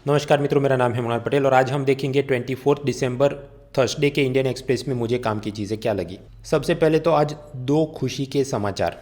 नमस्कार मित्रों, मेरा नाम है मृणाल पटेल और आज हम देखेंगे 24 दिसंबर थर्सडे के इंडियन एक्सप्रेस में मुझे काम की चीज़ें क्या लगी। सबसे पहले तो आज दो खुशी के समाचार।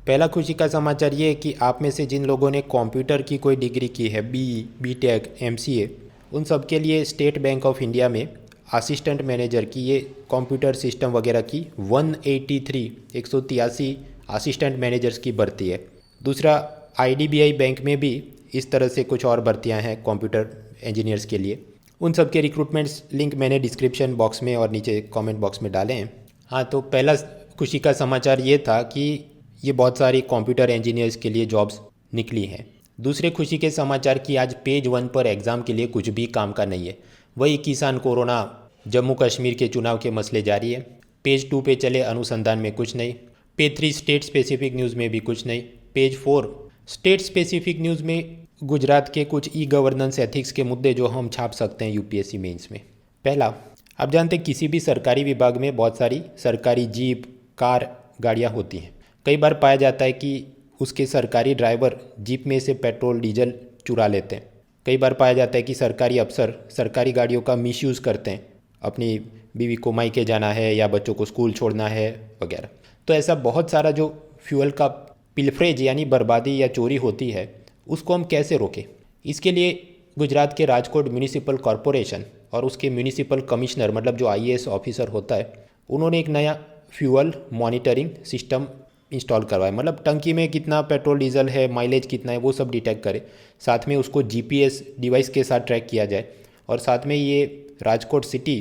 पहला खुशी का समाचार ये है कि आप में से जिन लोगों ने कंप्यूटर की कोई डिग्री की है, बी टेक, एमसीए, उन सब के लिए स्टेट बैंक ऑफ इंडिया में असिस्टेंट मैनेजर की ये कंप्यूटर सिस्टम वगैरह की 183 असिस्टेंट मैनेजर्स की भर्ती है। दूसरा, आईडीबीआई बैंक में भी इस तरह से कुछ और भर्तियां हैं कंप्यूटर इंजीनियर्स के लिए। उन सब के रिक्रूटमेंट्स लिंक मैंने डिस्क्रिप्शन बॉक्स में और नीचे कमेंट बॉक्स में डाले हैं। हाँ, तो पहला खुशी का समाचार ये था कि ये बहुत सारी कंप्यूटर इंजीनियर्स के लिए जॉब्स निकली हैं। दूसरे खुशी के समाचार की आज पेज 1 पर एग्ज़ाम के लिए कुछ भी काम का नहीं है। वही किसान, कोरोना, जम्मू कश्मीर के चुनाव के मसले जारी है। पेज 2 पे चले अनुसंधान में कुछ नहीं। पेज 3 स्टेट स्पेसिफिक न्यूज़ में भी कुछ नहीं। पेज 4 स्टेट स्पेसिफिक न्यूज़ में गुजरात के कुछ ई गवर्नेंस एथिक्स के मुद्दे जो हम छाप सकते हैं यूपीएससी मेंस में। पहला, आप जानते हैं किसी भी सरकारी विभाग में बहुत सारी सरकारी जीप, कार, गाड़ियाँ होती हैं। कई बार पाया जाता है कि उसके सरकारी ड्राइवर जीप में से पेट्रोल डीजल चुरा लेते हैं। कई बार पाया जाता है कि सरकारी अफसर सरकारी गाड़ियों का मिसयूज़ करते हैं, अपनी बीवी को मायके जाना है या बच्चों को स्कूल छोड़ना है वगैरह। तो ऐसा बहुत सारा जो फ्यूल का पिलफ्रेज यानी बर्बादी या चोरी होती है, उसको हम कैसे रोकें। इसके लिए गुजरात के राजकोट म्यूनिसिपल कॉरपोरेशन और उसके म्यूनिसिपल कमिश्नर, मतलब जो आईएएस ऑफिसर होता है, उन्होंने एक नया फ्यूल मॉनिटरिंग सिस्टम इंस्टॉल करवाया। मतलब टंकी में कितना पेट्रोल डीजल है, माइलेज कितना है, वो सब डिटेक्ट करे। साथ में उसको जीपीएस डिवाइस के साथ ट्रैक किया जाए और साथ में ये राजकोट सिटी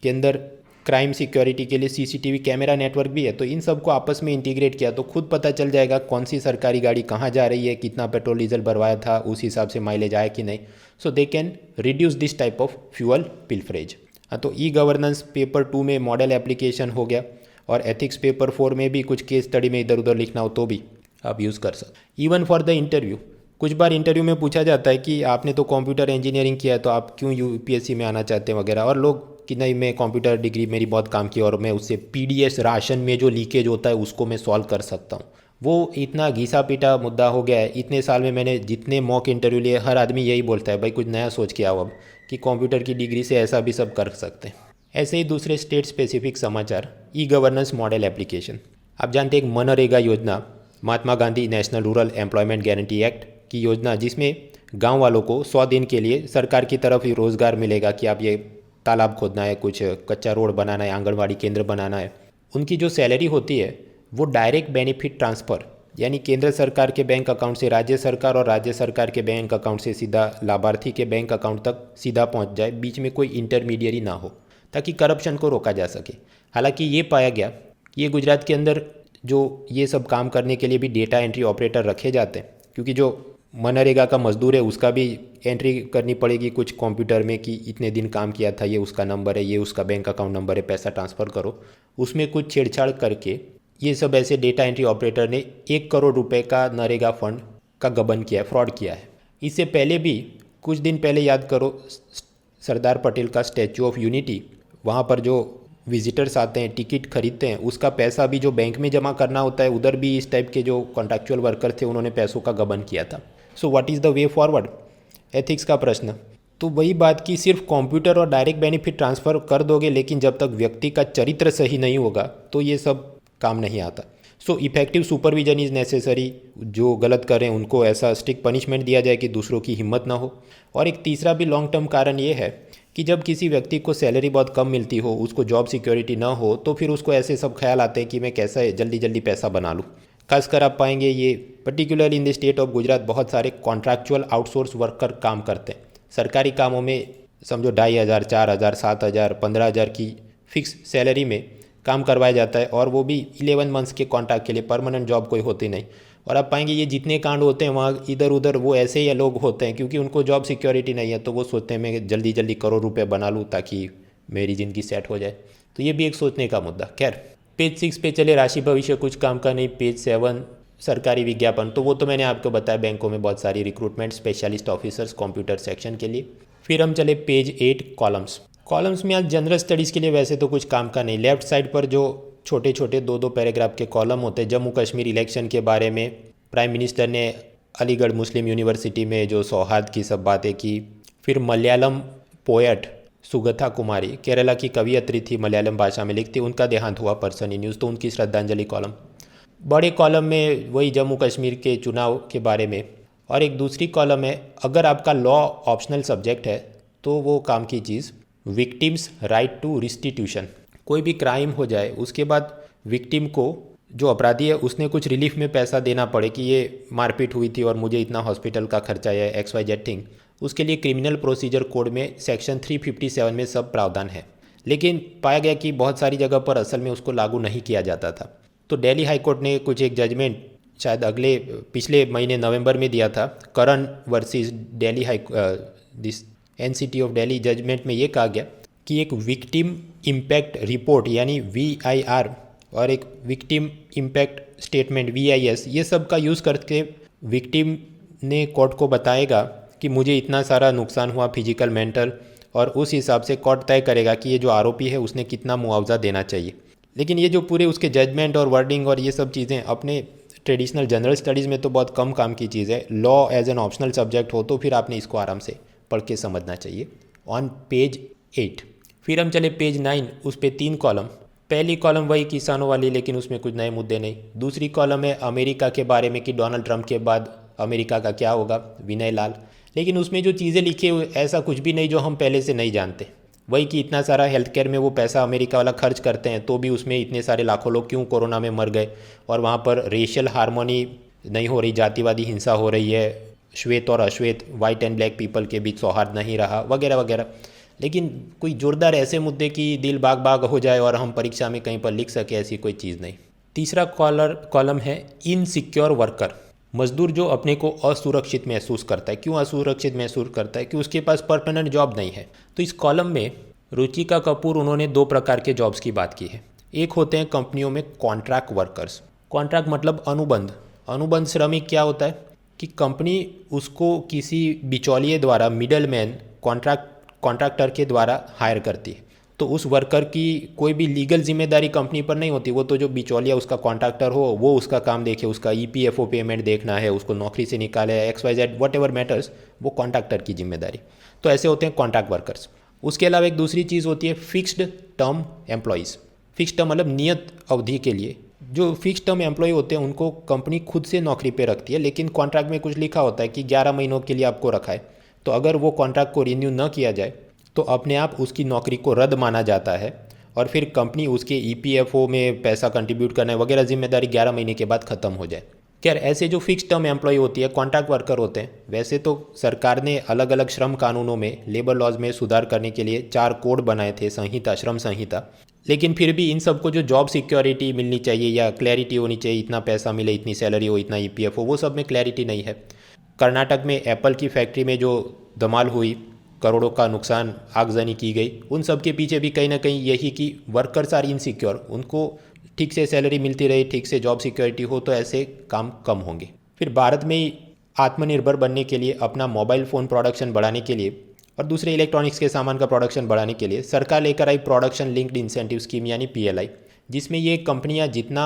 के अंदर क्राइम सिक्योरिटी के लिए सीसीटीवी कैमरा नेटवर्क भी है। तो इन सबको आपस में इंटीग्रेट किया तो खुद पता चल जाएगा कौन सी सरकारी गाड़ी कहाँ जा रही है, कितना पेट्रोल डीजल भरवाया था, उस हिसाब से माइलेज आया कि नहीं। So they can reduce this type of fuel pilferage. हाँ, तो ई गवर्नेंस पेपर 2 में मॉडल एप्लीकेशन हो गया और एथिक्स पेपर 4 में भी कुछ केस स्टडी में इधर उधर लिखना हो तो भी आप यूज़ कर सकते। इवन फॉर द इंटरव्यू, कुछ बार इंटरव्यू में पूछा जाता है कि आपने तो कंप्यूटर इंजीनियरिंग किया है तो आप क्यों यूपीएससी में आना चाहते हैं वगैरह, और लोग कि नहीं, मैं कंप्यूटर डिग्री मेरी बहुत काम की और मैं उससे पीडीएस राशन में जो लीकेज होता है उसको मैं सॉल्व कर सकता हूँ। वो इतना घिसा पीटा मुद्दा हो गया है। इतने साल में मैंने जितने मॉक इंटरव्यू लिए, हर आदमी यही बोलता है भाई कुछ नया सोच के आओ अब, कि कंप्यूटर की डिग्री से ऐसा भी सब कर सकते हैं। ऐसे ही दूसरे स्टेट स्पेसिफिक समाचार, ई गवर्नेंस मॉडल एप्लीकेशन। आप जानते हैं एक मनरेगा योजना, Mahatma Gandhi national rural employment guarantee act की योजना, जिसमें गांव वालों को 100 दिन के लिए सरकार की तरफ ही रोज़गार मिलेगा कि आप ये तालाब खोदना है, कुछ कच्चा रोड बनाना है, आंगनवाड़ी केंद्र बनाना है। उनकी जो सैलरी होती है वो डायरेक्ट बेनिफिट ट्रांसफ़र, यानी केंद्र सरकार के बैंक अकाउंट से राज्य सरकार और राज्य सरकार के बैंक अकाउंट से सीधा लाभार्थी के बैंक अकाउंट तक सीधा पहुंच जाए, बीच में कोई इंटरमीडियरी ना हो, ताकि करप्शन को रोका जा सके। हालांकि ये पाया गया कि ये गुजरात के अंदर जो ये सब काम करने के लिए भी डेटा एंट्री ऑपरेटर रखे जाते हैं, क्योंकि जो मनरेगा का मजदूर है उसका भी एंट्री करनी पड़ेगी कुछ कंप्यूटर में कि इतने दिन काम किया था, ये उसका नंबर है, ये उसका बैंक अकाउंट नंबर है, पैसा ट्रांसफ़र करो। उसमें कुछ छेड़छाड़ करके ये सब ऐसे डेटा एंट्री ऑपरेटर ने 1 करोड़ रुपए का नरेगा फंड का गबन किया है, फ्रॉड किया है। इससे पहले भी कुछ दिन पहले याद करो, सरदार पटेल का स्टैचू ऑफ यूनिटी, वहाँ पर जो विजिटर्स आते हैं, टिकट खरीदते हैं, उसका पैसा भी जो बैंक में जमा करना होता है, उधर भी इस टाइप के जो कॉन्ट्रैक्चुअल वर्कर थे उन्होंने पैसों का गबन किया था। So what is the way forward, ethics का प्रश्न। तो वही बात कि सिर्फ कंप्यूटर और डायरेक्ट बेनिफिट ट्रांसफ़र कर दोगे, लेकिन जब तक व्यक्ति का चरित्र सही नहीं होगा तो ये सब काम नहीं आता। So effective supervision is necessary. जो गलत करें उनको ऐसा स्ट्रिक्ट पनिशमेंट दिया जाए कि दूसरों की हिम्मत ना हो। और एक तीसरा भी लॉन्ग टर्म कारण ये है कि जब किसी व्यक्ति को सैलरी बहुत कम मिलती हो, उसको जॉब सिक्योरिटी ना हो, तो फिर उसको ऐसे सब ख्याल आते हैं कि मैं कैसा जल्दी जल्दी पैसा बना लूँ। खासकर आप पाएंगे ये particularly in the state of Gujarat बहुत सारे कॉन्ट्रैक्चुअल आउटसोर्स वर्कर काम करते हैं। सरकारी कामों में समझो 2,500, 4,000, 7,000, 15,000 की फिक्स सैलरी में काम करवाया जाता है, और वो भी 11 मंथ्स के कॉन्ट्रैक्ट के लिए, परमानेंट जॉब कोई होती नहीं। और आप पाएंगे ये जितने कांड होते हैं वहाँ इधर उधर वो ऐसे ही लोग होते हैं, क्योंकि उनको जॉब सिक्योरिटी नहीं है, तो वो सोचते हैं मैं जल्दी जल्दी करोड़ रुपए बना लूँ ताकि मेरी ज़िंदगी सेट हो जाए। तो ये भी एक सोचने का मुद्दा। खैर, पेज 6 पे चले, राशि भविष्य कुछ काम का नहीं। पेज 7 सरकारी विज्ञापन, तो वो तो मैंने आपको बताया, बैंकों में बहुत सारी recruitment specialist officers computer section के लिए। फिर हम चले पेज 8 कॉलम्स। कॉलम्स में आज जनरल स्टडीज़ के लिए वैसे तो कुछ काम का नहीं। लेफ्ट साइड पर जो छोटे छोटे 2-2 पैराग्राफ के कॉलम होते हैं, जम्मू कश्मीर इलेक्शन के बारे में प्राइम मिनिस्टर ने अलीगढ़ मुस्लिम यूनिवर्सिटी में जो सौहार्द की सब बातें की, फिर मलयालम पोएट सुगथा कुमारी, केरला की कवियत्री थी, मलयालम भाषा में लिखती, उनका देहांत हुआ पर्सनली न्यूज़, तो उनकी श्रद्धांजलि कॉलम। बड़े कॉलम में वही जम्मू कश्मीर के चुनाव के बारे में, और एक दूसरी कॉलम है अगर आपका लॉ ऑप्शनल सब्जेक्ट है तो वो काम की चीज़, विक्टिम्स राइट टू रिस्टिट्यूशन। कोई भी क्राइम हो जाए उसके बाद विक्टिम को, जो अपराधी है, उसने कुछ रिलीफ में पैसा देना पड़े कि ये मारपीट हुई थी और मुझे इतना हॉस्पिटल का खर्चा है XYZ थिंग, उसके लिए क्रिमिनल प्रोसीजर कोड में सेक्शन 357 में सब प्रावधान है। लेकिन पाया गया कि बहुत सारी जगह पर असल में उसको लागू नहीं किया जाता था। तो दिल्ली हाई कोर्ट ने कुछ एक जजमेंट शायद पिछले महीने नवंबर में दिया था, करण वर्सेस दिल्ली दिस NCT ऑफ दिल्ली जजमेंट में ये कहा गया कि एक विक्टिम इम्पैक्ट रिपोर्ट यानी VIR और एक विक्टिम इम्पैक्ट स्टेटमेंट VIS, ये सब का यूज़ करके विक्टिम ने कोर्ट को बताएगा कि मुझे इतना सारा नुकसान हुआ फिजिकल मेंटल, और उस हिसाब से कोर्ट तय करेगा कि ये जो आरोपी है उसने कितना मुआवजा देना चाहिए। लेकिन ये जो पूरे उसके जजमेंट और वर्डिंग और ये सब चीज़ें अपने ट्रेडिशनल जनरल स्टडीज़ में तो बहुत कम काम की चीज़ है। Law as an optional subject हो तो फिर आपने इसको आराम से पढ़ के समझना चाहिए। ऑन पेज 8 फिर हम चले पेज 9, उस पे 3 कॉलम। पहली कॉलम वही किसानों वाली, लेकिन उसमें कुछ नए मुद्दे नहीं। दूसरी कॉलम है अमेरिका के बारे में कि डोनाल्ड ट्रंप के बाद अमेरिका का क्या होगा, विनय लाल। लेकिन उसमें जो चीज़ें लिखी हुई ऐसा कुछ भी नहीं जो हम पहले से नहीं जानते। वही कि इतना सारा हेल्थ केयर में वो पैसा अमेरिका वाला खर्च करते हैं तो भी उसमें इतने सारे लाखों लोग क्यों कोरोना में मर गए, और वहाँ पर रेशियल हार्मोनी नहीं हो रही, जातिवादी हिंसा हो रही है, श्वेत और अश्वेत, वाइट एंड ब्लैक पीपल के बीच सौहार्द नहीं रहा, वगैरह वगैरह। लेकिन कोई जोरदार ऐसे मुद्दे कि दिल बाग बाग हो जाए और हम परीक्षा में कहीं पर लिख सके, ऐसी कोई चीज़ नहीं। तीसरा कॉलम है इनसिक्योर वर्कर, मजदूर जो अपने को असुरक्षित महसूस करता है। क्यों असुरक्षित महसूस करता है? कि उसके पास परमानेंट जॉब नहीं है। तो इस कॉलम में रुचिका कपूर उन्होंने 2 प्रकार के जॉब्स की बात की है। एक होते हैं कंपनियों में कॉन्ट्रैक्ट वर्कर्स। कॉन्ट्रैक्ट मतलब अनुबंध। अनुबंध श्रमिक क्या होता है कि कंपनी उसको किसी बिचौलिए द्वारा, मिडल मैन, कॉन्ट्रैक्टर के द्वारा हायर करती है। तो उस वर्कर की कोई भी लीगल जिम्मेदारी कंपनी पर नहीं होती। वो तो जो बिचौलिया उसका कॉन्ट्रैक्टर हो वो उसका काम देखे, उसका EPFO पेमेंट देखना है, उसको नौकरी से निकाले, XYZ वट एवर मैटर्स, वो कॉन्ट्रैक्टर की जिम्मेदारी। तो ऐसे होते हैं कॉन्ट्रैक्ट वर्कर्स। उसके अलावा एक दूसरी चीज़ होती है fixed term employees. Fixed term मतलब नियत अवधि के लिए। जो फिक्स्ड टर्म एम्प्लॉय होते हैं उनको कंपनी खुद से नौकरी पे रखती है, लेकिन कॉन्ट्रैक्ट में कुछ लिखा होता है कि 11 महीनों के लिए आपको रखा है। तो अगर वो कॉन्ट्रैक्ट को रिन्यू न किया जाए तो अपने आप उसकी नौकरी को रद्द माना जाता है, और फिर कंपनी उसके EPFO में पैसा कंट्रीब्यूट करना वगैरह जिम्मेदारी 11 महीने के बाद ख़त्म हो जाए। खैर, ऐसे जो फिक्स टर्म एम्प्लॉय होती है, कॉन्ट्रैक्ट वर्कर होते हैं, वैसे तो सरकार ने अलग अलग श्रम कानूनों में, लेबर लॉज में सुधार करने के लिए 4 कोड बनाए थे, संहिता, श्रम संहिता। लेकिन फिर भी इन सबको जो जॉब सिक्योरिटी मिलनी चाहिए या क्लैरिटी होनी चाहिए, इतना पैसा मिले, इतनी सैलरी हो, इतना EPFO, वो सब में क्लैरिटी नहीं है। कर्नाटक में एप्पल की फैक्ट्री में जो धमाल हुई, करोड़ों का नुकसान, आगजनी की गई, उन सब के पीछे भी कहीं ना कहीं यही कि वर्कर्स आर इनसिक्योर। उनको ठीक से सैलरी मिलती रही, ठीक से जॉब सिक्योरिटी हो, तो ऐसे काम कम होंगे। फिर भारत में ही आत्मनिर्भर बनने के लिए, अपना मोबाइल फ़ोन प्रोडक्शन बढ़ाने के लिए और दूसरे इलेक्ट्रॉनिक्स के सामान का प्रोडक्शन बढ़ाने के लिए सरकार लेकर आई प्रोडक्शन लिंक्ड इंसेंटिव स्कीम यानी PLI, जिसमें ये कंपनियां जितना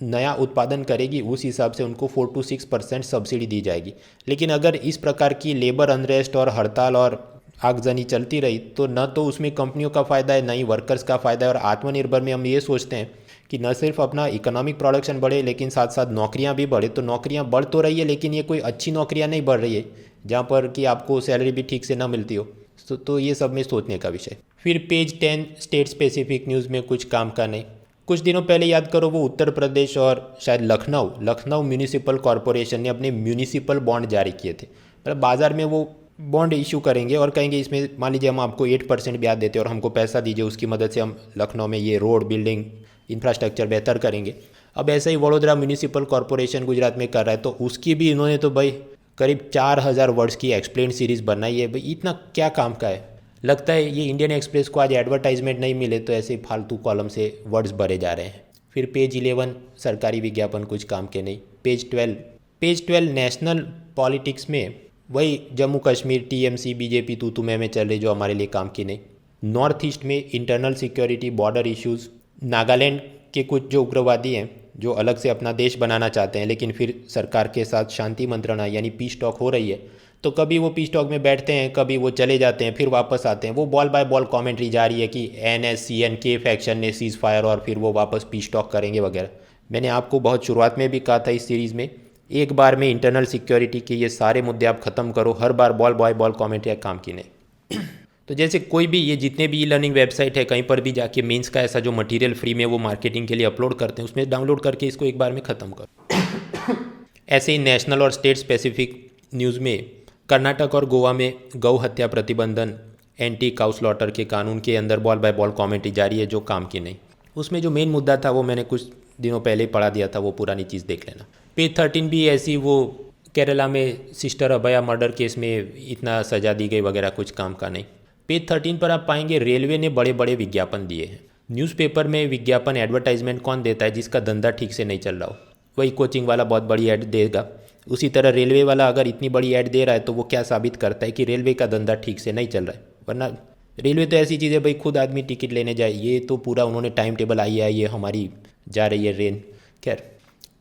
नया उत्पादन करेगी उस हिसाब से उनको 4 to 6% सब्सिडी दी जाएगी। लेकिन अगर इस प्रकार की लेबर अनरेस्ट और हड़ताल और आगजनी चलती रही तो न तो उसमें कंपनियों का फ़ायदा है, न ही वर्कर्स का फ़ायदा है। और आत्मनिर्भर में हम ये सोचते हैं कि न सिर्फ अपना इकोनॉमिक प्रोडक्शन बढ़े लेकिन साथ साथ नौकरियां भी बढ़े। तो नौकरियां बढ़ तो रही है, लेकिन ये कोई अच्छी नौकरियां नहीं बढ़ रही है जहाँ पर कि आपको सैलरी भी ठीक से ना मिलती हो। तो ये सब में सोचने का विषय। फिर पेज 10 स्टेट स्पेसिफिक न्यूज़ में कुछ काम का नहीं। कुछ दिनों पहले याद करो, वो उत्तर प्रदेश और शायद लखनऊ म्यूनिसिपल कॉरपोरेशन ने अपने म्यूनिसिपल बॉन्ड जारी किए थे। मतलब बाज़ार में वो बॉन्ड इशू करेंगे और कहेंगे इसमें मान लीजिए हम आपको 8% ब्याज देते हैं और हमको पैसा दीजिए, उसकी मदद से हम लखनऊ में ये रोड, बिल्डिंग, इंफ्रास्ट्रक्चर बेहतर करेंगे। अब ऐसा ही वडोदरा म्यूनिसिपल कॉरपोरेशन गुजरात में कर रहा है, तो उसकी भी इन्होंने तो भाई करीब 4000 वर्ड्स की एक्सप्लेन सीरीज़ बनाई है। भाई इतना क्या काम का है? लगता है ये इंडियन एक्सप्रेस को आज एडवर्टाइजमेंट नहीं मिले तो ऐसे फालतू कॉलम से वर्ड्स भरे जा रहे हैं। फिर पेज 11 सरकारी विज्ञापन कुछ काम के नहीं। पेज 12 नेशनल पॉलिटिक्स में वही जम्मू कश्मीर, TMC, BJP तू में चल रही, जो हमारे लिए काम की नहीं। नॉर्थ ईस्ट में internal security, border issues, Nagaland के कुछ जो उग्रवादी हैं जो अलग से अपना देश बनाना चाहते हैं, लेकिन फिर सरकार के साथ शांति मंत्रणा यानी पीस टॉक हो रही है, तो कभी वो पीस टॉक में बैठते हैं, कभी वो चले जाते हैं, फिर वापस आते हैं। वो बॉल बाय बॉल कमेंट्री जा रही है कि NSCN-K फैक्शन ने सीज़ फायर और फिर वो वापस पीस टॉक करेंगे वगैरह। मैंने आपको बहुत शुरुआत में भी कहा था इस सीरीज़ में, एक बार में इंटरनल सिक्योरिटी के ये सारे मुद्दे आप ख़त्म करो, हर बार बॉल बाय बॉल कमेंट्री काम की नहीं। तो जैसे कोई भी ये जितने भी ई लर्निंग वेबसाइट है, कहीं पर भी जाके मेंस का ऐसा जो मटेरियल फ्री में वो मार्केटिंग के लिए अपलोड करते हैं, उसमें डाउनलोड करके इसको एक बार में ख़त्म करो। ऐसे ही नेशनल और स्टेट स्पेसिफिक न्यूज़ में कर्नाटक और गोवा में गौ हत्या प्रतिबंधन एंटी काउ स्लॉटर के कानून के अंदर बॉल बाय बॉल कमेंट्री जारी है जो काम की नहीं। उसमें जो मेन मुद्दा था वो मैंने कुछ दिनों पहले ही पढ़ा दिया था, वो पुरानी चीज़ देख लेना। पेज 13 भी ऐसी, वो केरला में सिस्टर अभया मर्डर केस में इतना सज़ा दी गई वगैरह, कुछ काम का नहीं। पेज 13 पर आप पाएंगे रेलवे ने बड़े बड़े विज्ञापन दिए हैं। न्यूज़पेपर में विज्ञापन एडवर्टाइजमेंट कौन देता है? जिसका धंधा ठीक से नहीं चल रहा हो। वही कोचिंग वाला बहुत बड़ी ऐड देगा, उसी तरह रेलवे वाला अगर इतनी बड़ी ऐड दे रहा है तो वो क्या साबित करता है कि रेलवे का धंधा ठीक से नहीं चल रहा है। वरना रेलवे तो ऐसी चीज़ है भाई, खुद आदमी टिकट लेने जाए, ये तो पूरा उन्होंने टाइम टेबल आई है, ये हमारी जा रही है ट्रेन। खैर,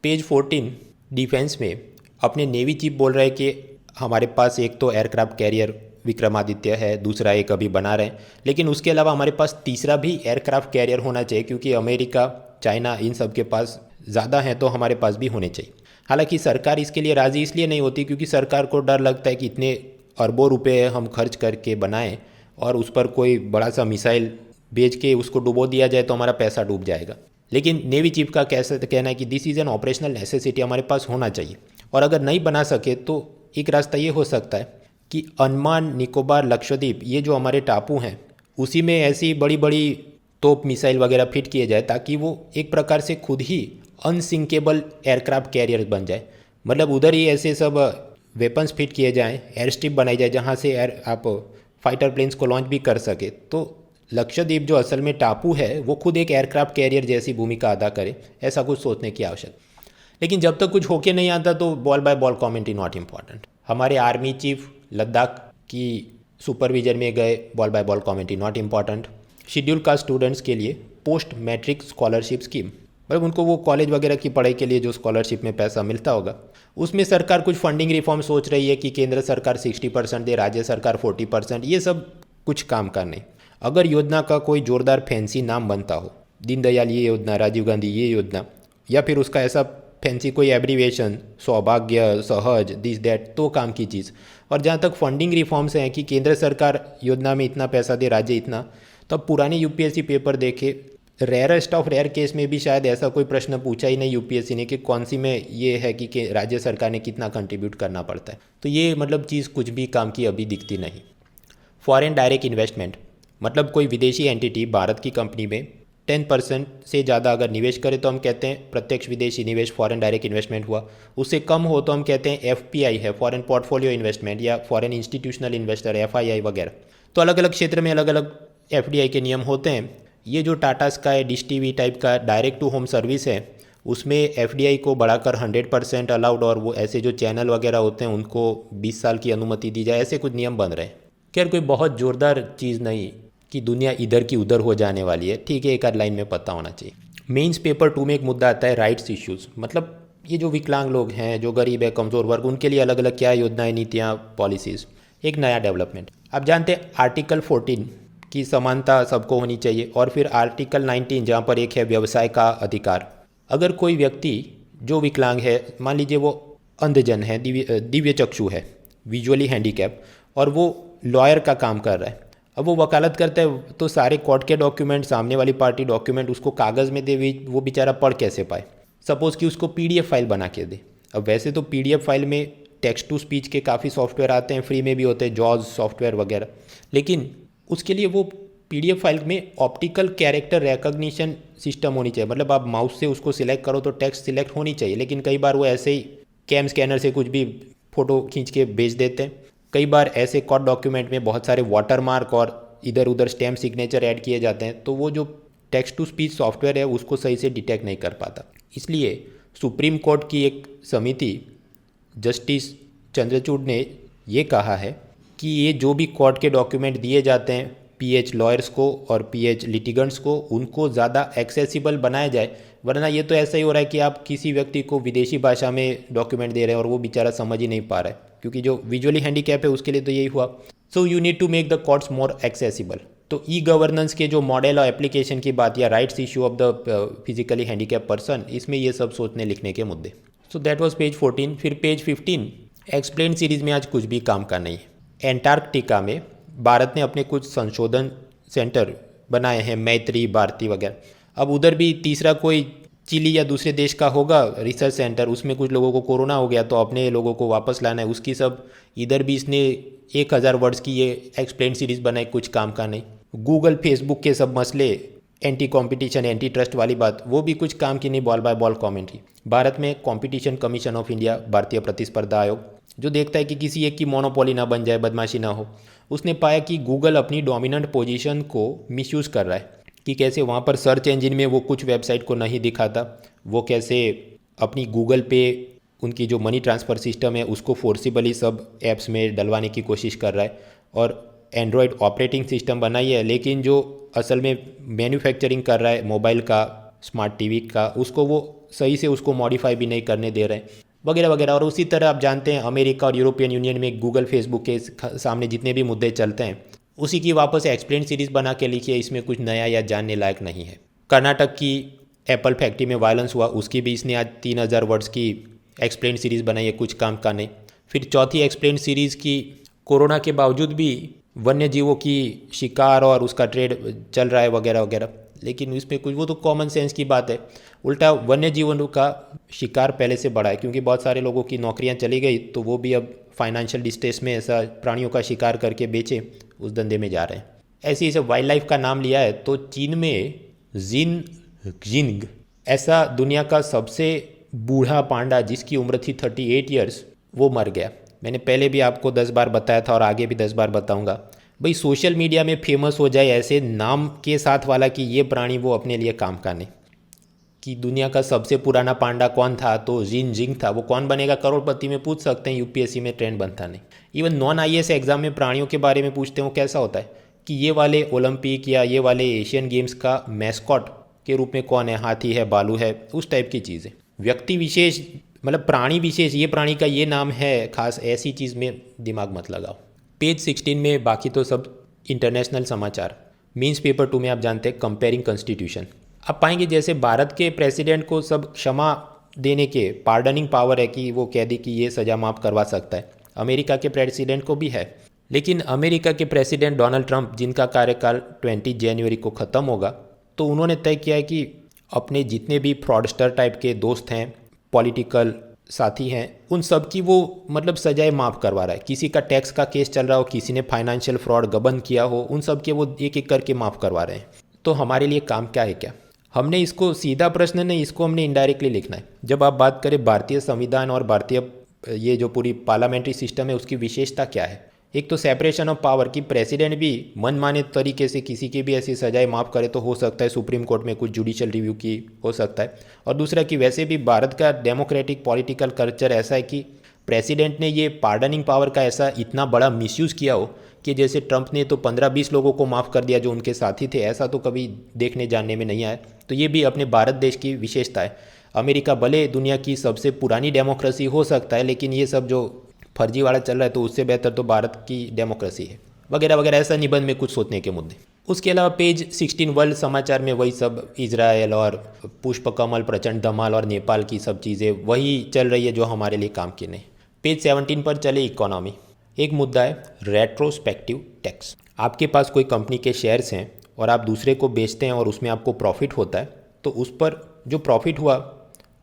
पेज 14 डिफेंस में अपने नेवी चीफ बोल रहे हैं कि हमारे पास एक तो एयरक्राफ्ट कैरियर विक्रमादित्य है, दूसरा एक अभी बना रहे हैं, लेकिन उसके अलावा हमारे पास तीसरा भी एयरक्राफ्ट कैरियर होना चाहिए, क्योंकि अमेरिका, चाइना, इन सब के पास ज़्यादा हैं तो हमारे पास भी होने चाहिए। हालांकि सरकार इसके लिए राज़ी इसलिए नहीं होती क्योंकि सरकार को डर लगता है कि इतने अरबों रुपए हम खर्च करके बनाएं और उस पर कोई बड़ा सा मिसाइल भेज के उसको डुबो दिया जाए तो हमारा पैसा डूब जाएगा। लेकिन नेवी चीफ का कैसे कहना है कि this is an operational necessity, हमारे पास होना चाहिए। और अगर नहीं बना सके तो एक रास्ता ये हो सकता है कि अंडमान निकोबार लक्षद्वीप, ये जो हमारे टापू हैं, उसी में ऐसी बड़ी बड़ी तोप मिसाइल वगैरह फिट किए जाए ताकि वो एक प्रकार से खुद ही अनसिंकेबल एयरक्राफ्ट कैरियर बन जाए। मतलब उधर ही ऐसे सब वेपन्स फिट किए जाएं, एयर स्ट्रिप बनाई जाए जहाँ से आप फाइटर प्लेन्स को लॉन्च भी कर सके, तो लक्षद्वीप जो असल में टापू है वो खुद एक एयरक्राफ्ट कैरियर जैसी भूमिका अदा करे। ऐसा कुछ सोचने की आवश्यक। लेकिन जब तक कुछ होके नहीं आता तो ball by ball commentary not important. हमारे आर्मी चीफ लद्दाख की सुपरविजन में गए, ball by ball commentary not important. Schedule caste students के लिए पोस्ट मैट्रिक स्कॉलरशिप स्कीम, मतलब उनको वो कॉलेज वगैरह की पढ़ाई के लिए जो स्कॉलरशिप में पैसा मिलता होगा, उसमें सरकार कुछ फंडिंग रिफॉर्म सोच रही है कि केंद्र सरकार 60% दे, राज्य सरकार 40%। ये सब कुछ काम का नहीं। अगर योजना का कोई जोरदार फैंसी नाम बनता हो, दीनदयाल ये योजना, राजीव गांधी ये योजना, या फिर उसका ऐसा फैंसी कोई एब्रीवेशन, सौभाग्य, सहज, दिस दैट, तो काम की चीज़। और जहाँ तक फंडिंग रिफॉर्म्स हैं कि केंद्र सरकार योजना में इतना पैसा दे, राज्य इतना, तो अब पुराने यूपीएससी पेपर देखे, रेयरेस्ट ऑफ रेयर केस में भी शायद ऐसा कोई प्रश्न पूछा ही नहीं यूपीएससी ने कि कौन सी में ये है कि राज्य सरकार ने कितना कंट्रीब्यूट करना पड़ता है। तो ये मतलब चीज़ कुछ भी काम की अभी दिखती नहीं। फॉरेन डायरेक्ट इन्वेस्टमेंट, मतलब कोई विदेशी एंटिटी भारत की कंपनी में 10% से ज़्यादा अगर निवेश करे तो हम कहते हैं प्रत्यक्ष विदेशी निवेश, फॉरेन डायरेक्ट इन्वेस्टमेंट हुआ। उससे कम हो तो हम कहते हैं FPI है, फॉरेन पोर्टफोलियो इन्वेस्टमेंट, या फॉरेन इंस्टीट्यूशनल इन्वेस्टर, FII वगैरह। तो अलग अलग क्षेत्र में अलग अलग FDI के नियम होते हैं। ये जो Tata sky, dish TV type का डायरेक्ट टू होम सर्विस है, उसमें FDI को बढ़ाकर 100% अलाउड, और वो ऐसे जो चैनल वगैरह होते हैं उनको 20 साल की अनुमति दी जाए, ऐसे कुछ नियम बन रहे हैं। खैर, कोई बहुत ज़ोरदार चीज़ नहीं कि दुनिया इधर की उधर हो जाने वाली है, ठीक है, एक आध लाइन में पता होना चाहिए। मेंस पेपर 2 में एक मुद्दा आता है राइट्स इश्यूज़, मतलब ये जो विकलांग लोग हैं, जो गरीब है, कमज़ोर वर्ग, उनके लिए अलग अलग क्या योजनाएं, नीतियाँ, पॉलिसीज़। एक नया डेवलपमेंट, आप जानते हैं आर्टिकल 14 की समानता सबको होनी चाहिए, और फिर आर्टिकल 19 जहाँ पर एक है व्यवसाय का अधिकार। अगर कोई व्यक्ति जो विकलांग है, मान लीजिए वो अंधजन है, दिव्य चक्षु है, विजुअली हैंडीकैप, और वो लॉयर का काम कर रहा है, अब वो वकालत करता है तो सारे कोर्ट के डॉक्यूमेंट, सामने वाली पार्टी डॉक्यूमेंट उसको कागज़ में दे, वो बेचारा पढ़ कैसे पाए। सपोज़ कि उसको PDF फाइल बना के दे। अब वैसे तो PDF फाइल में टेक्स्ट टू स्पीच के काफ़ी सॉफ्टवेयर आते हैं, फ्री में भी होते हैं, जॉज सॉफ्टवेयर वगैरह, लेकिन उसके लिए वो PDF फाइल में ऑप्टिकल कैरेक्टर रिकॉग्निशन सिस्टम होनी चाहिए। मतलब आप माउस से उसको सिलेक्ट करो तो टेक्स्ट सिलेक्ट होनी चाहिए, लेकिन कई बार वो ऐसे ही कैम स्कैनर से कुछ भी फ़ोटो खींच के भेज देते हैं। कई बार ऐसे कोर्ट डॉक्यूमेंट में बहुत सारे वाटरमार्क और इधर उधर स्टैम्प सिग्नेचर ऐड किए जाते हैं, तो वो जो टेक्स्ट टू स्पीच सॉफ्टवेयर है उसको सही से डिटेक्ट नहीं कर पाता। इसलिए सुप्रीम कोर्ट की एक समिति, जस्टिस चंद्रचूड़ ने ये कहा है कि ये जो भी कोर्ट के डॉक्यूमेंट दिए जाते हैं पीएच लॉयर्स को और पीएच लिटिगेंट्स को उनको ज़्यादा एक्सेसिबल बनाया जाए, वरना ये तो ऐसा ही हो रहा है कि आप किसी व्यक्ति को विदेशी भाषा में डॉक्यूमेंट दे रहे हैं और वो बेचारा समझ ही नहीं पा रहा है, क्योंकि जो विजुअली हैंडीकैप है उसके लिए तो यही हुआ। So you need to make the courts more accessible. तो ई गवर्नेंस के जो मॉडल और एप्लीकेशन की बात या rights issue of the physically handicap person, इसमें ये सब सोचने लिखने के मुद्दे। So that was page 14। फिर पेज 15 एक्सप्लेन सीरीज में आज कुछ भी काम का नहीं है। एंटार्कटिका में भारत ने अपने कुछ संशोधन सेंटर बनाए हैं, मैत्री, भारती वगैरह। अब उधर भी तीसरा कोई चिली या दूसरे देश का होगा रिसर्च सेंटर, उसमें कुछ लोगों को कोरोना हो गया तो अपने लोगों को वापस लाना है, उसकी सब। इधर भी इसने 1000 वर्ड्स की ये एक्सप्लेन सीरीज बनाई, कुछ काम का नहीं। गूगल फेसबुक के सब मसले, एंटी कंपटीशन एंटी ट्रस्ट वाली बात, वो भी कुछ काम की नहीं, ball by ball commentary. Bharat में कंपटीशन कमीशन ऑफ इंडिया, भारतीय प्रतिस्पर्धा आयोग, जो देखता है कि किसी एक की मोनोपोली ना बन जाए, बदमाशी ना हो, उसने पाया कि गूगल अपनी डोमिनेंट पोजीशन को मिसयूज़ कर रहा है, कि कैसे वहाँ पर सर्च इंजन में वो कुछ वेबसाइट को नहीं दिखाता, वो कैसे अपनी गूगल पे उनकी जो मनी ट्रांसफ़र सिस्टम है उसको फोर्सिबली सब ऐप्स में डलवाने की कोशिश कर रहा है, और एंड्रॉयड ऑपरेटिंग सिस्टम बनाई है, लेकिन जो असल में मैन्युफैक्चरिंग कर रहा है मोबाइल का, स्मार्ट टीवी का, उसको वो सही से उसको मॉडिफाई भी नहीं करने दे रहे हैं, वगैरह वगैरह। और उसी तरह आप जानते हैं अमेरिका और यूरोपियन यूनियन में गूगल फेसबुक के सामने जितने भी मुद्दे चलते हैं, उसी की वापस एक्सप्लेन सीरीज बना के लिखिए, इसमें कुछ नया या जानने लायक नहीं है। कर्नाटक की एप्पल फैक्ट्री में वायलेंस हुआ, उसकी भी इसने आज 3000 वर्ड्स की एक्सप्लेन सीरीज़ बनाई है, कुछ काम का नहीं। फिर चौथी एक्सप्लेन सीरीज़ की कोरोना के बावजूद भी वन्य जीवों की शिकार और उसका ट्रेड चल रहा है, वगैरह वगैरह, लेकिन इसमें कुछ, वो तो कॉमन सेंस की बात है। उल्टा वन्य जीवों का शिकार पहले से बढ़ा है, क्योंकि बहुत सारे लोगों की नौकरियां चली गई, तो वो भी अब फाइनेंशियल डिस्ट्रेस में ऐसा प्राणियों का शिकार करके बेचे, उस धंधे में जा रहे हैं। ऐसे ही वाइल्ड लाइफ का नाम लिया है तो चीन में जिंग ऐसा दुनिया का सबसे बूढ़ा पांडा, जिसकी उम्र थी 38 ईयर्स, वो मर गया। मैंने पहले भी आपको 10 बार बताया था और आगे भी 10 बार बताऊंगा। भाई सोशल मीडिया में फेमस हो जाए ऐसे नाम के साथ वाला कि ये प्राणी वो अपने लिए काम का नहीं, कि दुनिया का सबसे पुराना पांडा कौन था, तो जिंग था। वो कौन बनेगा करोड़पति में पूछ सकते हैं, यूपीएससी में ट्रेंड बनता नहीं। इवन नॉन आईएएस एग्जाम में प्राणियों के बारे में पूछते हो, कैसा होता है कि ये वाले ओलंपिक या ये वाले एशियन गेम्स का मैस्कॉट के रूप में कौन है, हाथी है, भालू है, उस टाइप की चीज़ें। व्यक्ति विशेष मतलब प्राणी विशेष, ये प्राणी का ये नाम है खास, ऐसी चीज़ में दिमाग मत लगाओ। पेज 16 में बाकी तो सब इंटरनेशनल समाचार। मीन्स पेपर 2 में आप जानते हैं कंपेयरिंग कॉन्स्टिट्यूशन। आप पाएंगे जैसे भारत के प्रेसिडेंट को सब क्षमा देने के पार्डनिंग पावर है, कि वो कह दी कि ये सज़ा माफ़ करवा सकता है। अमेरिका के प्रेसिडेंट को भी है, लेकिन अमेरिका के प्रेसिडेंट डोनाल्ड ट्रंप, जिनका कार्यकाल 20 जनवरी को ख़त्म होगा, तो उन्होंने तय किया है कि अपने जितने भी फ्रॉडस्टर टाइप के दोस्त हैं, पॉलिटिकल साथी हैं, उन सब की वो मतलब सजाएं माफ़ करवा रहा है। किसी का टैक्स का केस चल रहा हो, किसी ने फाइनेंशियल फ्रॉड गबन किया हो, उन सब के वो एक एक करके माफ़ करवा रहे हैं। तो हमारे लिए काम क्या है? क्या हमने इसको सीधा प्रश्न नहीं, इसको हमने इनडायरेक्टली लिखना है। जब आप बात करें भारतीय संविधान और भारतीय ये जो पूरी पार्लियामेंट्री सिस्टम है, उसकी विशेषता क्या है? एक तो सेपरेशन ऑफ पावर, की प्रेसिडेंट भी मनमाने तरीके से किसी की भी ऐसी सजाएं माफ़ करे तो हो सकता है सुप्रीम कोर्ट में कुछ जुडिशियल रिव्यू की हो सकता है। और दूसरा कि वैसे भी भारत का डेमोक्रेटिक पॉलिटिकल कल्चर ऐसा है कि प्रेसिडेंट ने ये पार्डनिंग पावर का ऐसा इतना बड़ा मिसयूज़ किया हो कि जैसे ट्रंप ने तो 15-20 लोगों को माफ़ कर दिया जो उनके साथी थे, ऐसा तो कभी देखने जानने में नहीं आया। तो ये भी अपने भारत देश की विशेषता है। अमेरिका भले दुनिया की सबसे पुरानी डेमोक्रेसी हो सकता है, लेकिन ये सब जो फर्जी वाला चल रहा है तो उससे बेहतर तो भारत की डेमोक्रेसी है, वगैरह वगैरह। ऐसा निबंध में कुछ सोचने के मुद्दे। उसके अलावा पेज 16 वर्ल्ड समाचार में वही सब इजराइल और पुष्प कमल, प्रचंड धमाल और नेपाल की सब चीज़ें वही चल रही है जो हमारे लिए काम की नहीं। पेज 17 पर चले इकोनॉमी। एक मुद्दा है रेट्रोस्पेक्टिव टैक्स। आपके पास कोई कंपनी के शेयर्स हैं और आप दूसरे को बेचते हैं और उसमें आपको प्रॉफिट होता है, तो उस पर जो प्रॉफिट हुआ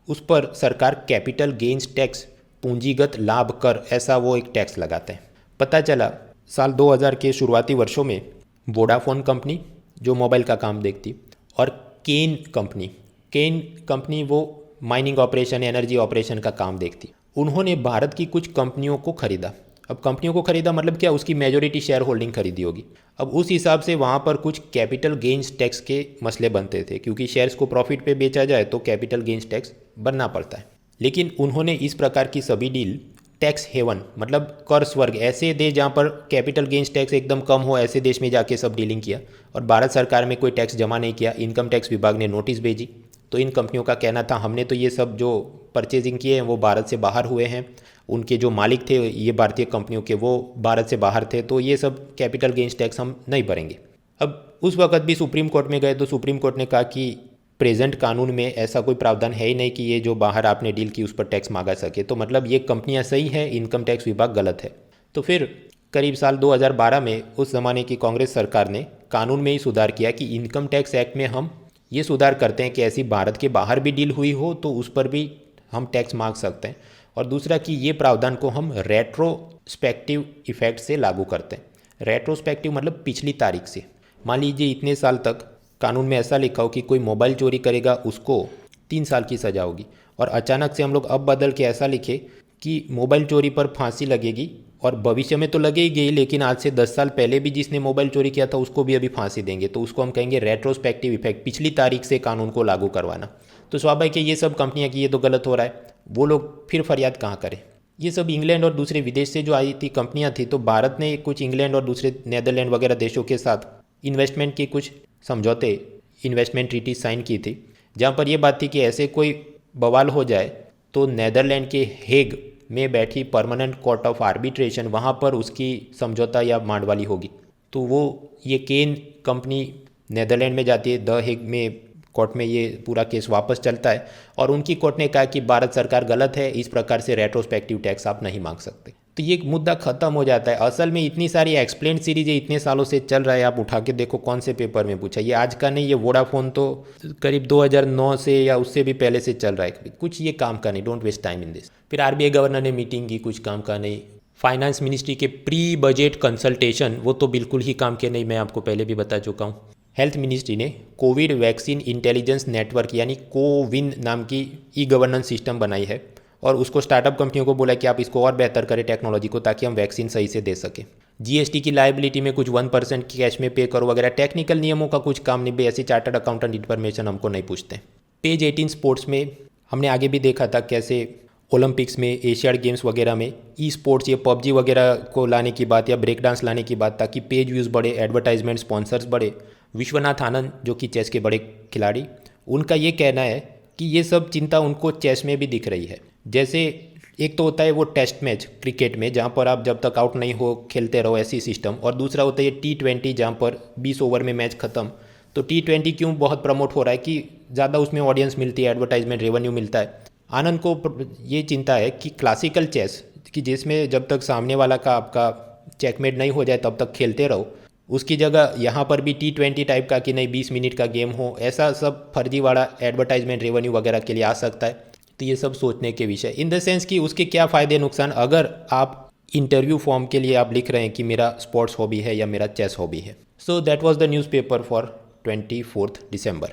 उस पर सरकार कैपिटल गेन्स टैक्स, पूंजीगत लाभ कर, ऐसा वो एक टैक्स लगाते हैं। पता चला साल 2000 के शुरुआती वर्षों में वोडाफोन कंपनी जो मोबाइल का काम देखती, और केन कंपनी वो माइनिंग ऑपरेशन, एनर्जी ऑपरेशन का काम देखती, उन्होंने भारत की कुछ कंपनियों को खरीदा। अब कंपनियों को खरीदा मतलब क्या, उसकी मेजॉरिटी शेयर होल्डिंग खरीदी होगी। अब उस हिसाब से वहाँ पर कुछ कैपिटल गेन्स टैक्स के मसले बनते थे, क्योंकि शेयर्स को प्रॉफिट पे बेचा जाए तो कैपिटल गेन्स टैक्स भरना पड़ता है। लेकिन उन्होंने इस प्रकार की सभी डील टैक्स हेवन मतलब कर स्वर्ग, ऐसे देश जहाँ पर कैपिटल गेंस टैक्स एकदम कम हो, ऐसे देश में जाके सब डीलिंग किया और भारत सरकार में कोई टैक्स जमा नहीं किया। इनकम टैक्स विभाग ने नोटिस भेजी तो इन कंपनियों का कहना था हमने तो ये सब जो परचेजिंग किए हैं वो भारत से बाहर हुए हैं, उनके जो मालिक थे ये भारतीय कंपनियों के वो भारत से बाहर थे, तो ये सब कैपिटल गेंस टैक्स हम नहीं भरेंगे। अब उस वक्त भी सुप्रीम कोर्ट में गए तो सुप्रीम कोर्ट ने कहा कि प्रेजेंट कानून में ऐसा कोई प्रावधान है ही नहीं कि ये जो बाहर आपने डील की उस पर टैक्स मांगा सके, तो मतलब ये कंपनियां सही है, इनकम टैक्स विभाग गलत है। तो फिर करीब साल 2012 में उस ज़माने की कांग्रेस सरकार ने कानून में ही सुधार किया कि इनकम टैक्स एक्ट में हम ये सुधार करते हैं कि ऐसी भारत के बाहर भी डील हुई हो तो उस पर भी हम टैक्स मांग सकते हैं। और दूसरा कि ये प्रावधान को हम रेट्रोस्पेक्टिव इफेक्ट से लागू करते हैं। रेट्रोस्पेक्टिव मतलब पिछली तारीख से। मान लीजिए इतने साल तक कानून में ऐसा लिखा हो कि कोई मोबाइल चोरी करेगा उसको 3 साल की सज़ा होगी, और अचानक से हम लोग अब बदल के ऐसा लिखे कि मोबाइल चोरी पर फांसी लगेगी, और भविष्य में तो लगेगी लेकिन आज से 10 साल पहले भी जिसने मोबाइल चोरी किया था उसको भी अभी फांसी देंगे, तो उसको हम कहेंगे रेट्रोस्पेक्टिव इफेक्ट, पिछली तारीख से कानून को लागू करवाना। तो स्वाभाविक है ये सब कंपनियां की ये तो गलत हो रहा है, वो लोग फिर फरियाद कहाँ करें। ये सब इंग्लैंड और दूसरे विदेश से जो आई थी कंपनियां थी, तो भारत ने कुछ इंग्लैंड और दूसरे नेदरलैंड वगैरह देशों के साथ इन्वेस्टमेंट की कुछ समझौते, इन्वेस्टमेंट ट्रीटी साइन की थी, जहाँ पर यह बात थी कि ऐसे कोई बवाल हो जाए तो नेदरलैंड के हेग में बैठी परमानेंट कोर्ट ऑफ आर्बिट्रेशन, वहाँ पर उसकी समझौता या मांडवाली होगी। तो वो ये केन कंपनी नेदरलैंड में जाती है, द हेग में कोर्ट में ये पूरा केस वापस चलता है, और उनकी कोर्ट ने कहा कि भारत सरकार गलत है, इस प्रकार से रेट्रोस्पेक्टिव टैक्स आप नहीं मांग सकते। तो ये मुद्दा खत्म हो जाता है। असल में इतनी सारी एक्सप्लेन सीरीज इतने सालों से चल रहा है, आप उठा के देखो कौन से पेपर में पूछा, ये आज का नहीं, ये वोडाफोन तो करीब 2009 से या उससे भी पहले से चल रहा है। कुछ ये काम का नहीं, don't waste time in this. फिर आरबीआई गवर्नर ने मीटिंग की, कुछ काम का नहीं। फाइनेंस मिनिस्ट्री के प्री बजट कंसल्टेशन, वो तो बिल्कुल ही काम के नहीं, मैं आपको पहले भी बता चुका हूँ। हेल्थ मिनिस्ट्री ने कोविड वैक्सीन इंटेलिजेंस नेटवर्क यानी कोविन नाम की ई गवर्नेंस सिस्टम बनाई है, और उसको स्टार्टअप कंपनियों को बोला कि आप इसको और बेहतर करें टेक्नोलॉजी को, ताकि हम वैक्सीन सही से दे सकें। जीएसटी की लायबिलिटी में कुछ 1% कैश में पे करो वगैरह, टेक्निकल नियमों का कुछ काम नहीं, ऐसी चार्टर्ड अकाउंटेंट इन्फॉर्मेशन हमको नहीं पूछते। पेज 18 स्पोर्ट्स में हमने आगे भी देखा था कैसे ओलंपिक्स में, एशियाड गेम्स वगैरह में ई स्पोर्ट्स, ये पबजी वगैरह को लाने की बात या ब्रेक डांस लाने की बात, ताकि पेज व्यूज़ बढ़े, एडवर्टाइजमेंट स्पॉन्सर्स बढ़े। विश्वनाथ आनंद जो कि चेस के बड़े खिलाड़ी, उनका ये कहना है कि ये सब चिंता उनको चेस में भी दिख रही है। जैसे एक तो होता है वो टेस्ट मैच क्रिकेट में, जहाँ पर आप जब तक आउट नहीं हो खेलते रहो, ऐसी सिस्टम, और दूसरा होता है T20 जहाँ पर 20 ओवर में मैच ख़त्म। तो T20 क्यों बहुत प्रमोट हो रहा है कि ज़्यादा उसमें ऑडियंस मिलती है, एडवर्टाइजमेंट रेवेन्यू मिलता है। आनंद को ये चिंता है कि क्लासिकल चेस कि जिसमें जब तक सामने वाला का आपका चेकमेट नहीं हो जाए तब तक खेलते रहो, उसकी जगह यहाँ पर भी T20 टाइप का कि नहीं 20 मिनट का गेम हो, ऐसा सब फर्जीवाड़ा एडवर्टाइजमेंट रेवेन्यू वगैरह के लिए आ सकता है। तो ये सब सोचने के विषय, इन द सेंस कि उसके क्या फ़ायदे नुकसान। अगर आप इंटरव्यू फॉर्म के लिए आप लिख रहे हैं कि मेरा स्पोर्ट्स हॉबी है या मेरा चेस हॉबी है। So that was the newspaper for 24 December.